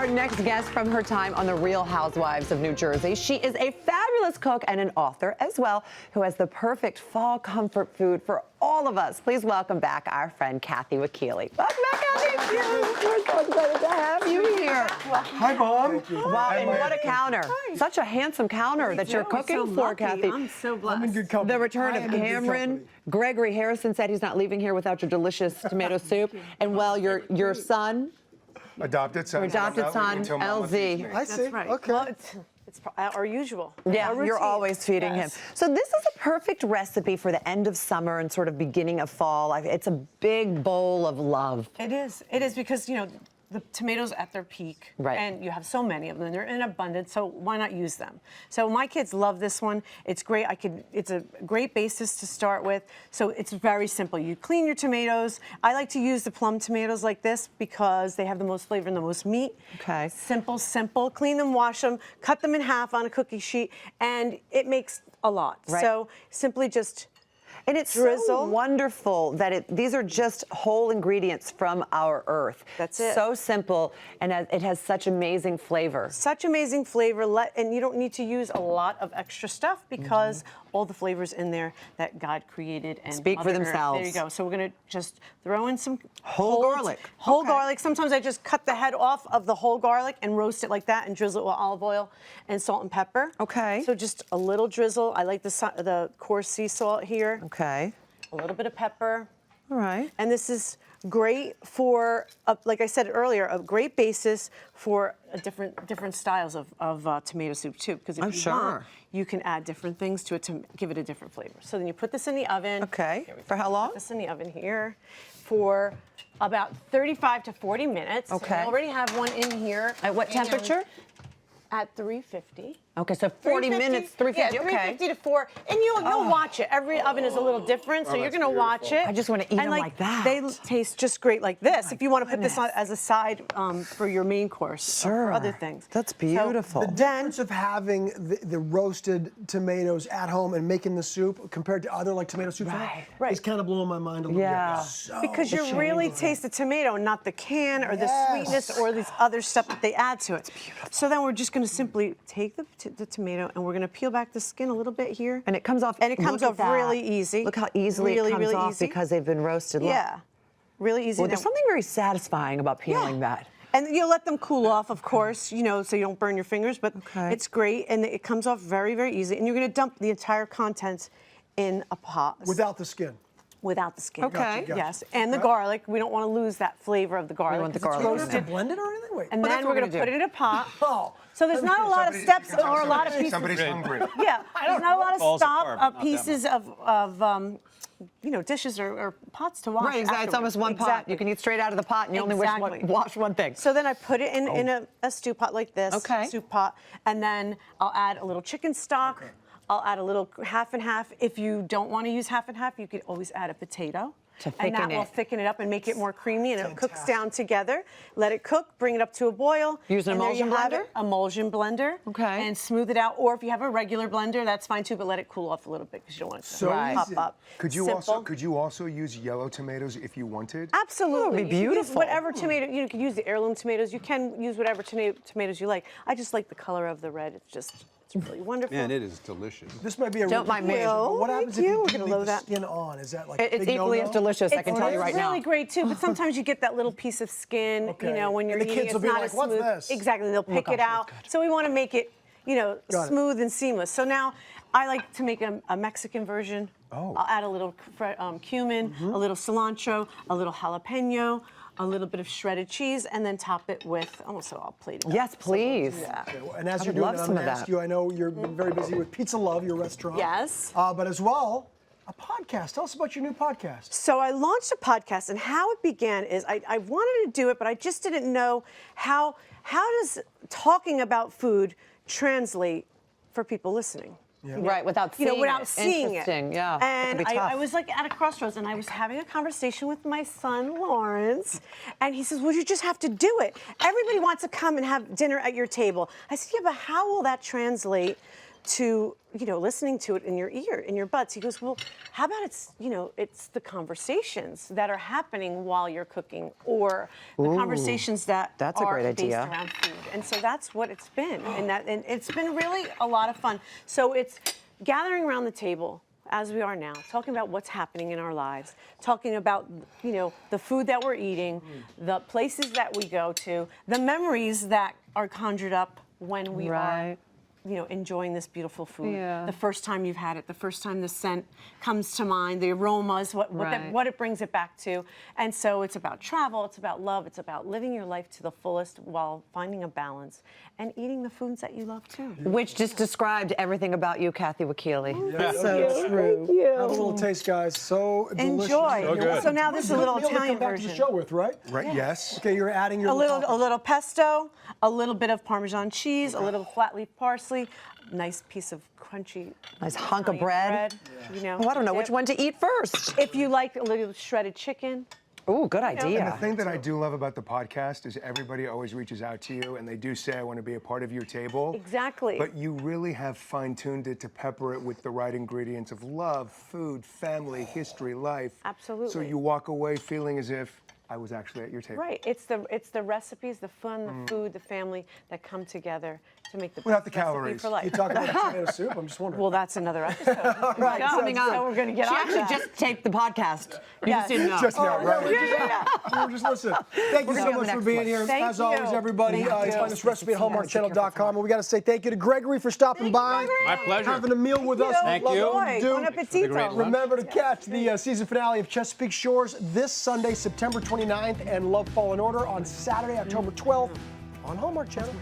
our next guest from her time on The Real Housewives of New Jersey. She is a fabulous cook and an author as well, who has the perfect fall comfort food for all of us. Please welcome back our friend Kathy Wakile. Welcome back, Kathy. We're so excited to have you here. Hi, Mom. Wow, and what a counter. Such a handsome counter that you're cooking for, Kathy. I'm so blessed. I'm in good company. The return of Cameron. Gregory Harrison said he's not leaving here without your delicious tomato soup. And well, your son, Adopted son. LZ. I see. That's right. Okay. Well, it's our usual. Yeah, our you're routine. always feeding Yes. him. So this is a perfect recipe for the end of summer and sort of beginning of fall. It's a big bowl of love. It is. It is because, you know, the tomatoes at their peak, Right. and you have so many of them. They're in abundance, so why not use them? So my kids love this one. It's great. It's a great basis to start with. So it's very simple. You clean your tomatoes. I like to use the plum tomatoes like this because they have the most flavor and the most meat. Okay. Simple, simple. Clean them, wash them, cut them in half on a cookie sheet, and it makes a lot. Right. So simply just And it's so drizzle. wonderful that these are just whole ingredients from our earth. That's it. So simple, and it has such amazing flavor. Such amazing flavor, and you don't need to use a lot of extra stuff because all the flavors in there that God created and Speak for Mother Earth. themselves. There you go. So we're gonna just throw in some Whole garlic. Whole Okay. garlic. Sometimes I just cut the head off of the whole garlic and roast it like that and drizzle it with olive oil and salt and pepper. Okay. So just a little drizzle. I like the coarse sea salt here. Okay. A little bit of pepper. All right. And this is great for, like I said earlier, a great basis for different styles of tomato soup too. Because if I'm you sure. want, you can add different things to it to give it a different flavor. So then you put this in the oven. Okay. Here we go. For how long? Put this in the oven here for about 35 to 40 minutes. Okay. I already have one in here. At what And temperature? At 350. Okay, so 40 minutes, 350. Yeah, Okay. 350 to 4. And you'll watch it. Every oven is a little different, so you're going to watch it. I just wanna eat And, 'em like that. They taste just great like this. my If you want to put this on goodness. as a side for your main course or Sure. other things. That's beautiful. So then, Difference of having the roasted tomatoes at home and making the soup compared to other like tomato soups, Right. is kind of blowing my mind a little Yeah. bit. So because you really taste the tomato, not the can or the Yes. sweetness or these other stuff that they add to it. So then we're just going to simply take the tomato and we're going to peel back the skin a little bit here. And it comes off. And it comes look off at that. really easy. Look how easily Really, it comes really off easy. because they've been roasted. Look. Yeah, really easy. Well, there's Now- something very satisfying about peeling that. And you let them cool off, of course, you know, so you don't burn your fingers, but Okay. it's great, and it comes off very, very easy. And you're going to dump the entire contents in a pot. without the skin. Without the skin. Okay. Gotcha. Yes, and the garlic. We don't want to lose that flavor of the garlic. want the 'cause it's garlic in roasted. there. Blend it or anything? Wait. And that's then what we're we're going to gonna put it in a pot. Oh. So there's not a lot of steps or a lot of pieces. Somebody's hungry. Yeah, there's not a lot of Balls of carb, not that pieces of you know, dishes or pots to wash. Right, exactly. It's almost one pot. Exactly. You can eat straight out of the pot and you only Exactly. wash one thing. So then I put it in a stew pot like this, Okay. soup pot, and then I'll add a little chicken stock. I'll add a little half and half. If you don't want to use half and half, you could always add a potato. To and that thicken will it. thicken it up and make it more creamy, and it cooks Fantastic. down together. Let it cook, bring it up to a boil. Use an and there you emulsion have blender? it, Emulsion blender. Okay. And smooth it out. Or if you have a regular blender, that's fine too, but let it cool off a little bit because you don't want it to So pop easy. up. Could you Simple. also use yellow tomatoes if you wanted? Absolutely. be You can use beautiful. whatever tomato, you can use the heirloom tomatoes. You can use whatever tomatoes you like. I just like the color of the red. It's really wonderful. Man, it is delicious. This might be a Don't mind me. ridiculous, but what No, happens thank if you. you We're do gonna leave load the that. skin on? Is that like It's big equally no-no? as delicious, I can tell you right It's now. really great too, but sometimes you get that little piece of skin, Okay. you know, when you're And the eating, kids it's will be not like, as "What's smooth. this?" Exactly, they'll pick gosh, it out. that's good. So we want to make it, you know, Got it. smooth and seamless. So now I like to make a Mexican version. Oh. I'll add a little cumin, Mm-hmm. a little cilantro, a little jalapeno, a little bit of shredded cheese, and then top it with, so I'll plate it. Yes, please. Yeah. Okay, well, and as I you're would doing love it, I'm some going of to ask that. you, I know you're very busy with Pizza Love, your restaurant. Yes. But as well, a podcast. Tell us about your new podcast. So I launched a podcast, and how it began is I wanted to do it, but I just didn't know how does talking about food translate for people listening. Right, without seeing without it. seeing it. Interesting, yeah. That And could be tough. I was like at a crossroads, and I was having a conversation with my son Lawrence, and he says, "Well, you just have to do it. Everybody wants to come and have dinner at your table." I said, "Yeah, but how will that translate to, listening to it in your ear, in your buds. He goes, well, how about it's the conversations that are happening while you're cooking, or the conversations that That's a are great based idea. around food. And so that's what it's been, and it's been really a lot of fun. So it's gathering around the table, as we are now, talking about what's happening in our lives, talking about, the food that we're eating, the places that we go to, the memories that are conjured up when we are, enjoying this beautiful food. Yeah. The first time you've had it, the first time the scent comes to mind, the aromas, what it brings it back to. And so it's about travel, it's about love, it's about living your life to the fullest while finding a balance and eating the foods that you love too. Which just described everything about you, Kathy Wakile. So true. Thank you. Have a little taste, guys. So delicious. Enjoy. So good. So now this is a little Meal to Italian come back to version. the show with, right? Right, yes. Okay, you're adding your A little toppings. pesto, a little bit of Parmesan cheese, a little flat leaf parsley, nice piece of crunchy Nice hunk of Italian bread. bread, Oh, I don't know which one to eat first. If you like a little shredded chicken, Ooh, good And the idea. thing that I do love about the podcast is everybody always reaches out to you and they do say, I want to be a part of your table. Exactly. But you really have fine-tuned it to pepper it with the right ingredients of love, food, family, history, life. Absolutely. So you walk away feeling as if I was actually at your table. right? It's the recipes, the fun, the food, the family that come together to make the Without best the recipe calories. for life. You talking about tomato soup? I'm just wondering. Well, that's another episode. Right, coming up. So we're going to get She on actually that. just taped the podcast. You Yes. just didn't know. Just now, right? We were just listening. Thank you We're so gonna go much for next being one. here. Thank As always, you. everybody, Thank you you. find this recipe at Be careful. hallmarkchannel.com. And we got to say thank you to Gregory for stopping by. My pleasure. Having a meal with us. Thank Love you. what Enjoy. you do. Bon appetito. great lunch. Remember to catch the season finale of Chesapeake Shores this Sunday, September 29th, and Love Fall in Order on Saturday, October 12th on Hallmark Channel.